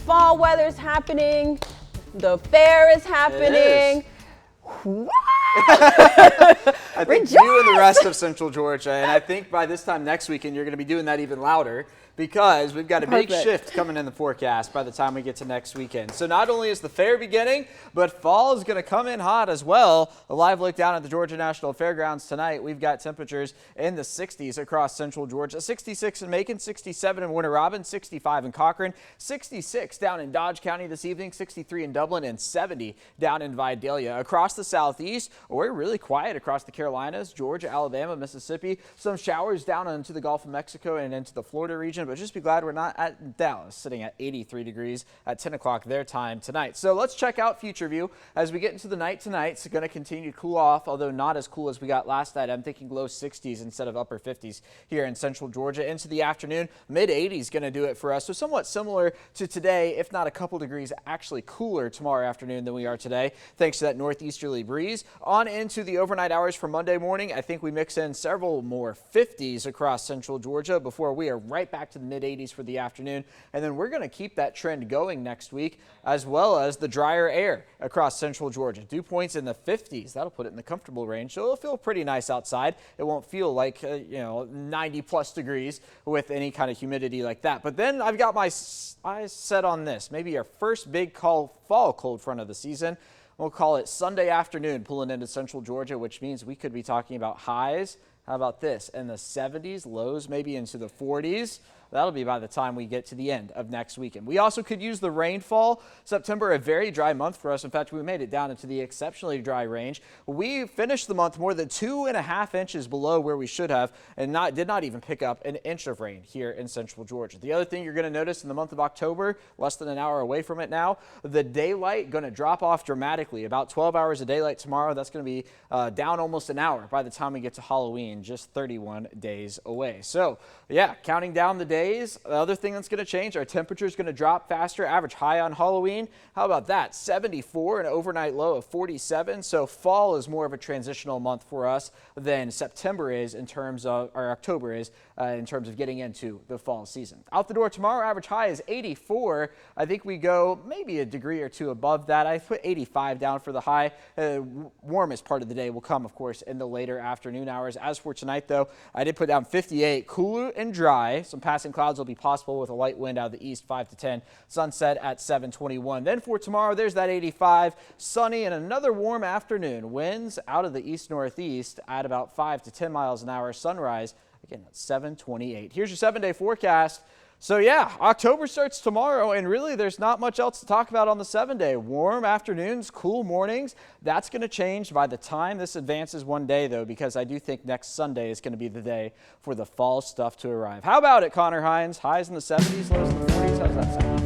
fall weather's happening. The fair is happening. I think Rejoice! you and the rest of Central Georgia, and I think by this time next weekend you're going to be doing that even louder because we've got a big shift coming in the forecast by the time we get to next weekend. So not only is the fair beginning, but fall is going to come in hot as well. A live look down at the Georgia National Fairgrounds tonight. We've got temperatures in the 60s across Central Georgia. 66 in Macon, 67 in Winter Robin, 65 in Cochran, 66 down in Dodge County this evening, 63 in Dublin, and 70 down in Vidalia. Across the southeast, we're really quiet across the Carolinas, Georgia, Alabama, Mississippi. Some showers down into the Gulf of Mexico and into the Florida region, but just be glad we're not at Dallas, sitting at 83 degrees at 10 o'clock their time tonight. So let's check out Future View as we get into the night tonight. It's going to continue to cool off, although not as cool as we got last night. I'm thinking low 60s instead of upper 50s here in Central Georgia. Into the afternoon, mid 80s going to do it for us. So somewhat similar to today, if not a couple degrees actually cooler tomorrow afternoon than we are today, thanks to that northeasterly breeze. On into the overnight hours for Monday morning, I think we mix in several more 50s across Central Georgia before we are right back to the mid 80s for the afternoon. And then we're going to keep that trend going next week, as well as the drier air across Central Georgia. Dew points in the 50s. That'll put it in the comfortable range. So it'll feel pretty nice outside. It won't feel like, 90 plus degrees with any kind of humidity like that. But then I've got my eyes set on this. Maybe our first big fall cold front of the season. We'll call it Sunday afternoon pulling into Central Georgia, which means we could be talking about highs. How about this? In the 70s, lows maybe into the 40s. That'll be by the time we get to the end of next weekend. We also could use the rainfall. September, a very dry month for us. In fact, we made it down into the exceptionally dry range. We finished the month more than 2.5 inches below where we should have, and did not even pick up an inch of rain here in Central Georgia. The other thing you're going to notice in the month of October, less than an hour away from it now, the daylight going to drop off dramatically. About 12 hours of daylight tomorrow. That's going to be down almost an hour by the time we get to Halloween, just 31 days away. So, yeah, counting down the days. The other thing that's going to change, our temperature is going to drop faster. Average high on Halloween, how about that? 74, an overnight low of 47. So fall is more of a transitional month for us than September is in terms of, or October is in terms of getting into the fall season. Out the door tomorrow, average high is 84. I think we go maybe a degree or two above that. I put 85 down for the high. Warmest part of the day will come, of course, in the later afternoon hours. As for tonight, though, I did put down 58, cool and dry. Some passing clouds will be possible with a light wind out of the east, 5 to 10. Sunset at 7:21. Then for tomorrow, there's that 85, sunny and another warm afternoon. Winds out of the east-northeast at about 5 to 10 miles an hour. Sunrise again at 7:28. Here's your 7-day forecast. So yeah, October starts tomorrow, and really there's not much else to talk about on the 7-day. Warm afternoons, cool mornings. That's going to change by the time this advances one day, though, because I do think next Sunday is going to be the day for the fall stuff to arrive. How about it, Connor Hines? Highs in the 70s, lows in the 40s. How's that sound?